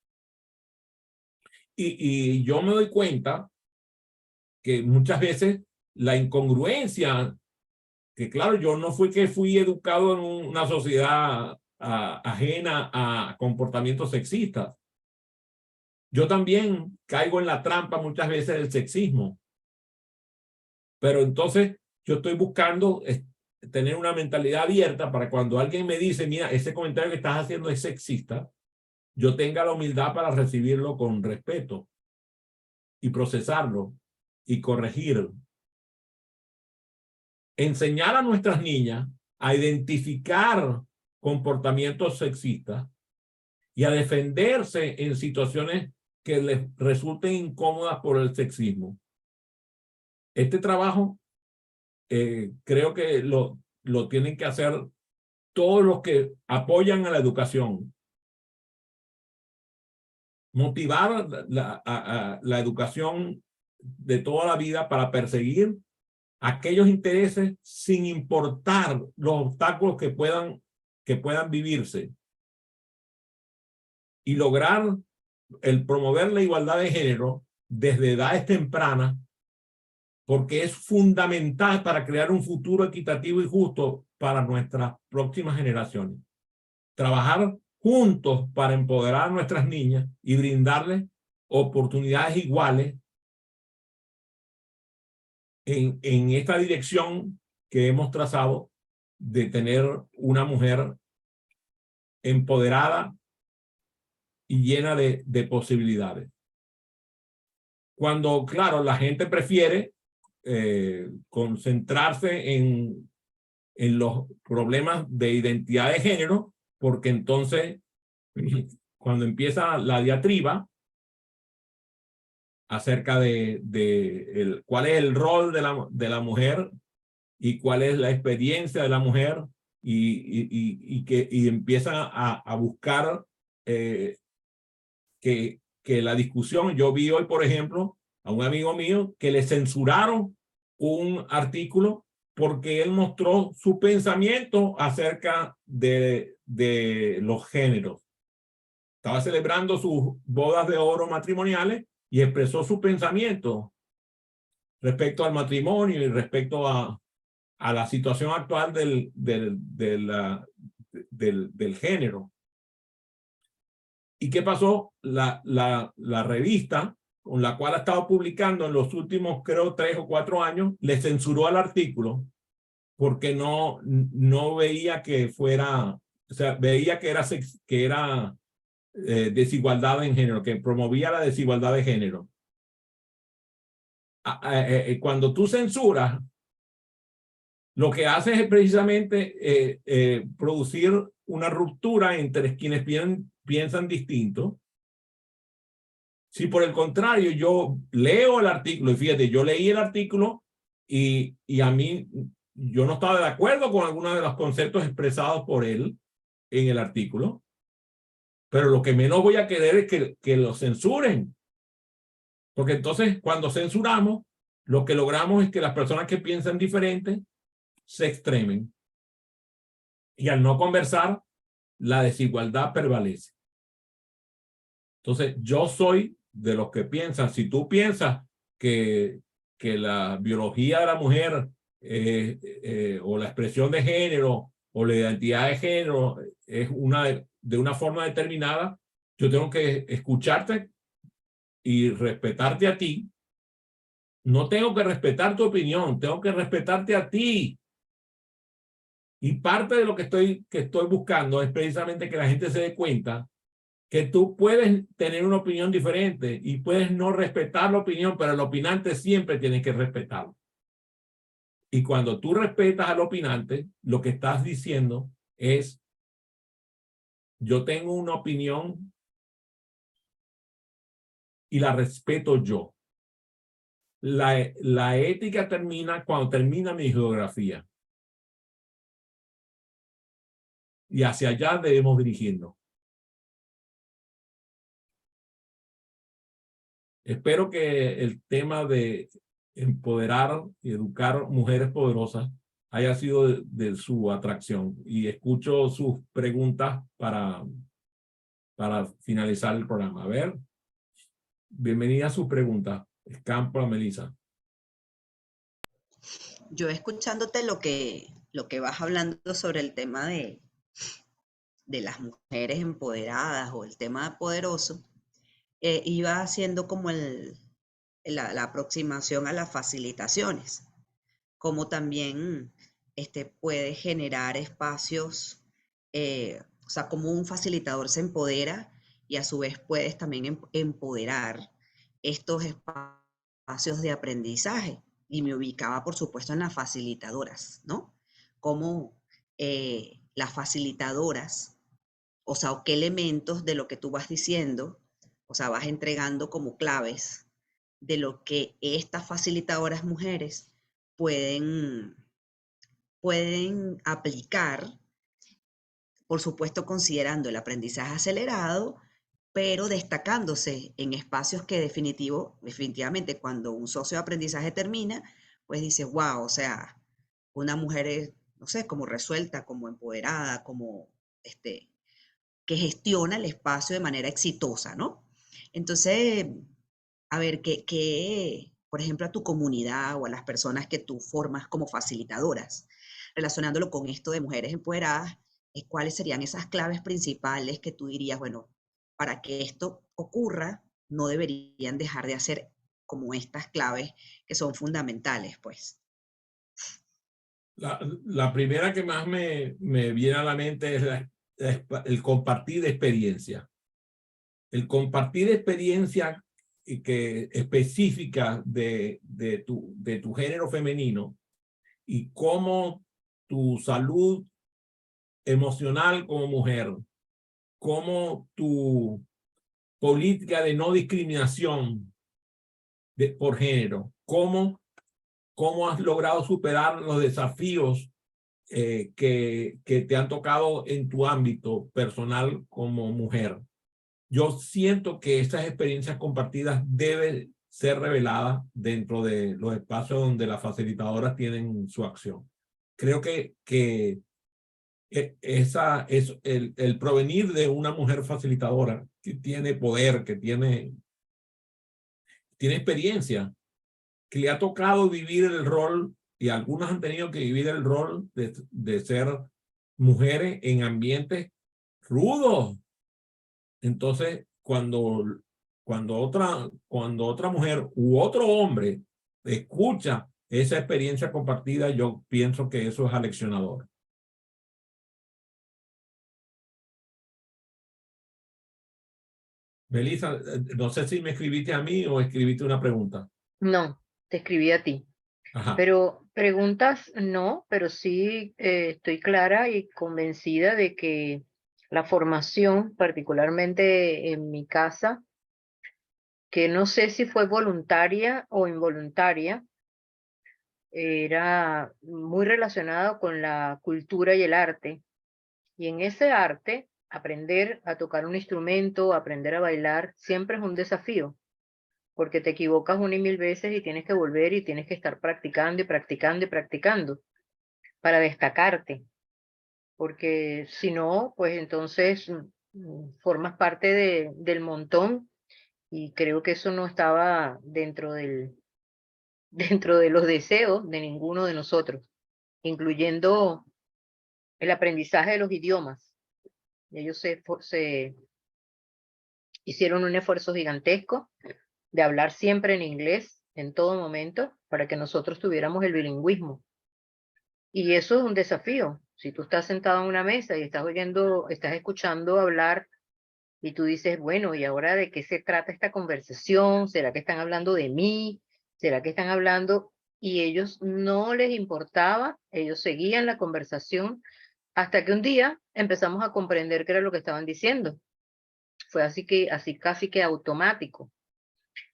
Y yo me doy cuenta que muchas veces la incongruencia, que claro, yo no fui educado en una sociedad ajena a comportamientos sexistas. Yo también caigo en la trampa muchas veces del sexismo. Pero entonces yo estoy buscando tener una mentalidad abierta para cuando alguien me dice, mira, ese comentario que estás haciendo es sexista, yo tenga la humildad para recibirlo con respeto y procesarlo y corregir. Enseñar a nuestras niñas a identificar comportamientos sexistas y a defenderse en situaciones que les resulten incómodas por el sexismo. Este trabajo creo que lo tienen que hacer todos los que apoyan a la educación. Motivar la educación de toda la vida para perseguir aquellos intereses sin importar los obstáculos que puedan vivirse. Y lograr el promover la igualdad de género desde edades tempranas, porque es fundamental para crear un futuro equitativo y justo para nuestras próximas generaciones. Trabajar juntos para empoderar a nuestras niñas y brindarles oportunidades iguales en esta dirección que hemos trazado de tener una mujer empoderada y llena de posibilidades. Cuando, claro, la gente prefiere concentrarse en los problemas de identidad de género, porque entonces, cuando empieza la diatriba acerca de cuál es el rol de la mujer y cuál es la experiencia de la mujer, y empiezan a buscar que la discusión, yo vi hoy, por ejemplo, a un amigo mío que le censuraron un artículo porque él mostró su pensamiento acerca de los géneros. Estaba celebrando sus bodas de oro matrimoniales y expresó su pensamiento respecto al matrimonio y respecto a la situación actual del género. ¿Y qué pasó? La revista con la cual ha estado publicando en los últimos, creo, 3 o 4 años, le censuró el artículo porque no veía que fuera, o sea, veía que era desigualdad en género, que promovía la desigualdad de género. Cuando tú censuras, lo que haces es precisamente producir una ruptura entre quienes piensan distinto. Si por el contrario yo leo el artículo, y fíjate, yo leí el artículo y a mí, yo no estaba de acuerdo con algunos de los conceptos expresados por él en el artículo, pero lo que menos voy a querer es que lo censuren. Porque entonces, cuando censuramos, lo que logramos es que las personas que piensan diferente se extremen. Y al no conversar, la desigualdad prevalece. Entonces, yo soy de los que piensan, si tú piensas que la biología de la mujer o la expresión de género o la identidad de género es de una forma determinada, yo tengo que escucharte y respetarte a ti. No tengo que respetar tu opinión, tengo que respetarte a ti. Y parte de lo que estoy buscando es precisamente que la gente se dé cuenta que tú puedes tener una opinión diferente y puedes no respetar la opinión, pero el opinante siempre tiene que respetarlo. Y cuando tú respetas al opinante, lo que estás diciendo es, yo tengo una opinión y la respeto yo. La ética termina cuando termina mi geografía. Y hacia allá debemos dirigirnos. Espero que el tema de empoderar y educar mujeres poderosas haya sido de su atracción. Y escucho sus preguntas para finalizar el programa. A ver, bienvenida a sus preguntas. Campo a Melissa. Yo escuchándote lo que vas hablando sobre el tema de las mujeres empoderadas o el tema poderoso, iba haciendo como la aproximación a las facilitaciones, como también puede generar espacios, o sea, como un facilitador se empodera y a su vez puedes también empoderar estos espacios de aprendizaje. Y me ubicaba, por supuesto, en las facilitadoras, ¿no? Como las facilitadoras, o sea, o qué elementos de lo que tú vas diciendo, o sea, vas entregando como claves de lo que estas facilitadoras mujeres pueden, pueden aplicar, por supuesto considerando el aprendizaje acelerado, pero destacándose en espacios que definitivamente cuando un socio de aprendizaje termina, pues dice, wow, o sea, una mujer es, no sé, como resuelta, como empoderada, como que gestiona el espacio de manera exitosa, ¿no? Entonces, a ver, por ejemplo, a tu comunidad o a las personas que tú formas como facilitadoras, relacionándolo con esto de mujeres empoderadas, ¿cuáles serían esas claves principales que tú dirías, bueno, para que esto ocurra, no deberían dejar de hacer como estas claves que son fundamentales, pues? La primera que más me viene a la mente es el compartir de experiencia. El compartir experiencia específica de tu género femenino y cómo tu salud emocional como mujer, cómo tu política de no discriminación por género, cómo has logrado superar los desafíos que te han tocado en tu ámbito personal como mujer. Yo siento que estas experiencias compartidas deben ser reveladas dentro de los espacios donde las facilitadoras tienen su acción. Creo que esa es el provenir de una mujer facilitadora que tiene poder, que tiene experiencia, que le ha tocado vivir el rol, y algunas han tenido que vivir el rol de ser mujeres en ambientes rudos. Entonces, cuando otra mujer u otro hombre escucha esa experiencia compartida, yo pienso que eso es aleccionador. Melissa, no sé si me escribiste a mí o escribiste una pregunta. No, te escribí a ti. Ajá. Pero preguntas no, pero sí estoy clara y convencida de que la formación, particularmente en mi casa, que no sé si fue voluntaria o involuntaria, era muy relacionado con la cultura y el arte. Y en ese arte, aprender a tocar un instrumento, aprender a bailar, siempre es un desafío, porque te equivocas una y mil veces y tienes que volver y tienes que estar practicando y practicando y practicando para destacarte. porque si no, pues entonces formas parte del montón y creo que eso no estaba dentro de los deseos de ninguno de nosotros, incluyendo el aprendizaje de los idiomas. Ellos se hicieron un esfuerzo gigantesco de hablar siempre en inglés en todo momento para que nosotros tuviéramos el bilingüismo. Y eso es un desafío. Si tú estás sentado en una mesa y estás escuchando hablar y tú dices, bueno, ¿y ahora de qué se trata esta conversación? ¿Será que están hablando de mí? ¿Será que están hablando? Y ellos no les importaba, ellos seguían la conversación hasta que un día empezamos a comprender qué era lo que estaban diciendo. Fue así casi que automático.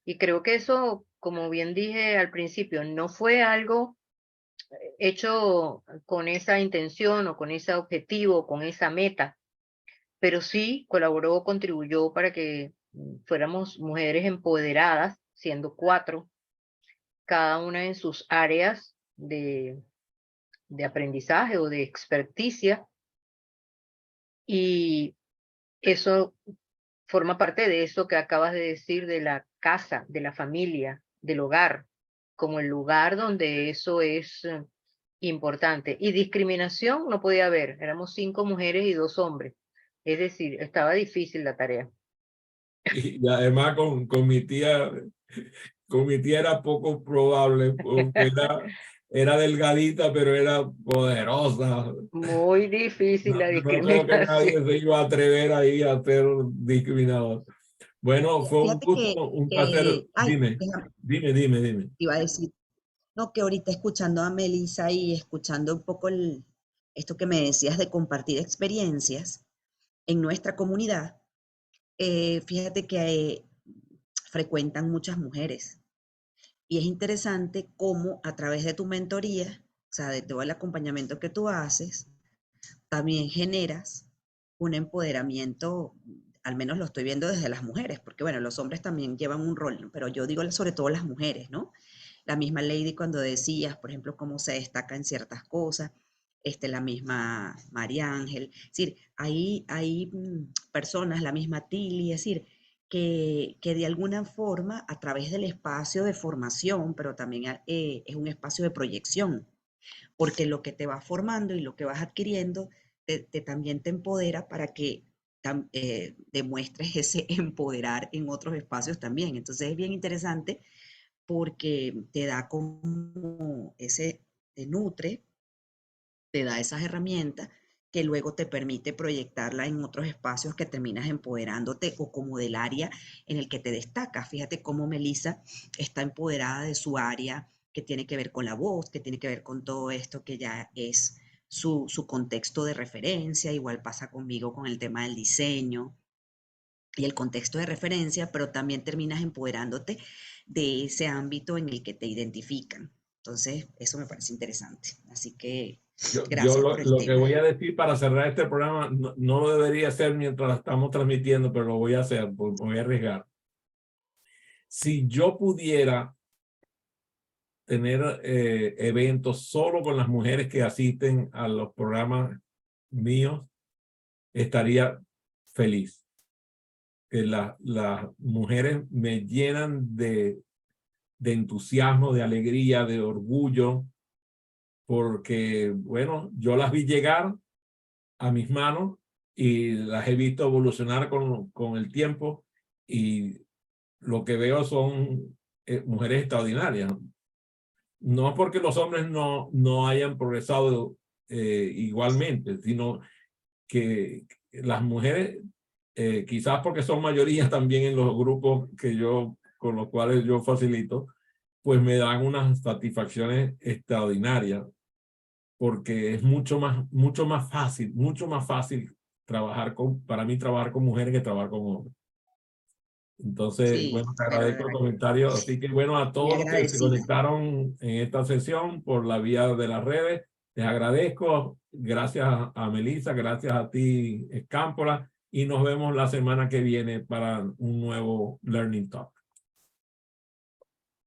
Y creo que eso, como bien dije al principio, no fue algo hecho con esa intención o con ese objetivo, con esa meta, pero sí colaboró, contribuyó para que fuéramos mujeres empoderadas, siendo 4, cada una en sus áreas de aprendizaje o de experticia, y eso forma parte de eso que acabas de decir de la casa, de la familia, del hogar, como el lugar donde eso es importante. Y discriminación no podía haber, éramos 5 mujeres y 2 hombres. Es decir, estaba difícil la tarea. Y además con mi tía era poco probable, porque era delgadita, pero era poderosa. Muy difícil la No creo que discriminación. nadie se iba a atrever ahí a ser discriminado. Bueno, fue un Fíjate gusto, un placer. ay, Dime, dime. iba a decir, no, que ahorita escuchando a Melissa y escuchando un poco esto que me decías de compartir experiencias en nuestra comunidad, fíjate que frecuentan muchas mujeres y es interesante cómo a través de tu mentoría, o sea, de todo el acompañamiento que tú haces, también generas un empoderamiento, al menos lo estoy viendo desde las mujeres, porque bueno, los hombres también llevan un rol, ¿no? Pero yo digo sobre todo las mujeres, ¿no? La misma Lady cuando decías, por ejemplo, cómo se destaca en ciertas cosas, la misma María Ángel, es decir, hay personas, la misma Tilly, es decir, que de alguna forma a través del espacio de formación, pero también es un espacio de proyección, porque lo que te va formando y lo que vas adquiriendo también te empodera para que demuestres ese empoderar en otros espacios también. Entonces es bien interesante porque te da como te nutre, te da esas herramientas que luego te permite proyectarla en otros espacios que terminas empoderándote o como del área en el que te destacas. Fíjate cómo Melissa está empoderada de su área que tiene que ver con la voz, que tiene que ver con todo esto que ya es su contexto de referencia. Igual pasa conmigo con el tema del diseño y el contexto de referencia, pero también terminas empoderándote de ese ámbito en el que te identifican. Entonces, eso me parece interesante. Así que Yo gracias por el lo que tema. voy a decir para cerrar este programa, no lo debería hacer mientras la estamos transmitiendo, pero lo voy a hacer, me voy a arriesgar. Si yo pudiera tener eventos solo con las mujeres que asisten a los programas míos, estaría feliz. Que las mujeres me llenan de entusiasmo, de alegría, de orgullo, porque, bueno, yo las vi llegar a mis manos y las he visto evolucionar con el tiempo, y lo que veo son mujeres extraordinarias. No porque los hombres no hayan progresado igualmente, sino que las mujeres, quizás porque son mayoría también en los grupos con los cuales yo facilito, pues me dan unas satisfacciones extraordinarias, porque es mucho más fácil para mí trabajar con mujeres que trabajar con hombres. Entonces, Sí, bueno, te agradezco el verdad. comentario. Así que, bueno, a Y todos los que se agradecida. conectaron en esta sesión por la vía de las redes, les agradezco. Gracias a Melissa, gracias a ti, Escámpola, y nos vemos la semana que viene para un nuevo Learning Talk.